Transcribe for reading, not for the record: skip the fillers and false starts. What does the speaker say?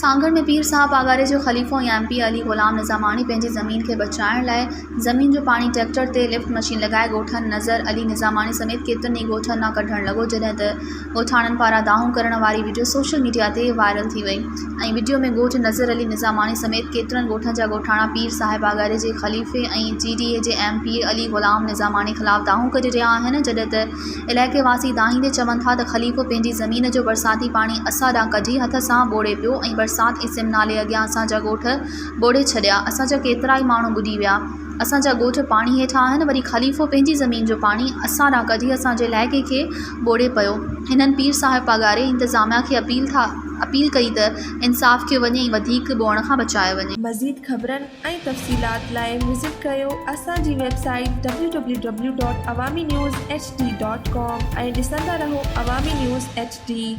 सांगड़ में पीर साहब आगारे जो ख़लीफ़ो MP अली ग़ुलाम निज़ामानी पंहिंजी ज़मीन खे बचाइण लाइ ज़मीन जो पानी ट्रैक्टर ते लिफ्ट मशीन लॻाए ॻोठनि नज़र अली निज़ामानी समेत केतिरनि ई ॻोठनि मां कढणु लॻो, जॾहिं त ॻोठाणनि पारां दाहूं करण वारी वीडियो सोशल मीडिया ते वायरल थी वई। ऐं वीडियो में ॻोठ नज़र अली निज़ामानी समेत केतिरनि ॻोठनि जा ॻोठाणा पीर साहिब आगारे जे ख़लीफ़े ऐं GDA जे MP अली ग़ुलाम निज़ामानी ख़िलाफ़ दाहूं करे रहिया आहिनि, जॾहिं त इलाइक़े वासी दाहींदे चवनि था त ख़लीफ़ो पंहिंजी ज़मीन जो बरसाती पाणी असां ॾांहुं कढी हथ सां ॿोड़े पियो ऐं बरसात इस्म नाले अॻियां असांजा ॻोठ ॿोड़े छॾिया। असांजा केतिरा ई माण्हू ॿुॾी विया। असांजा ॻोठ पाणी हेठां आहिनि, वरी ख़लीफ़ो पंहिंजी ज़मीन जो पाणी असां ॾांहुं कढी असांजे इलाइक़े खे ॿोड़े पियो। हिननि पीर साहिब पागारे इंतिज़ामिया खे अपील कई त इंसाफ़ कयो वञे ऐं वधीक ॿोअण खां बचायो वञे। मज़ीद ख़बरनि ऐं तफ़सीलात लाइ विज़िट कयो असांजी वेबसाइट www.awamiNewsHD.com ऐं ॾिसंदा रहो अवामी न्यूज़ HD।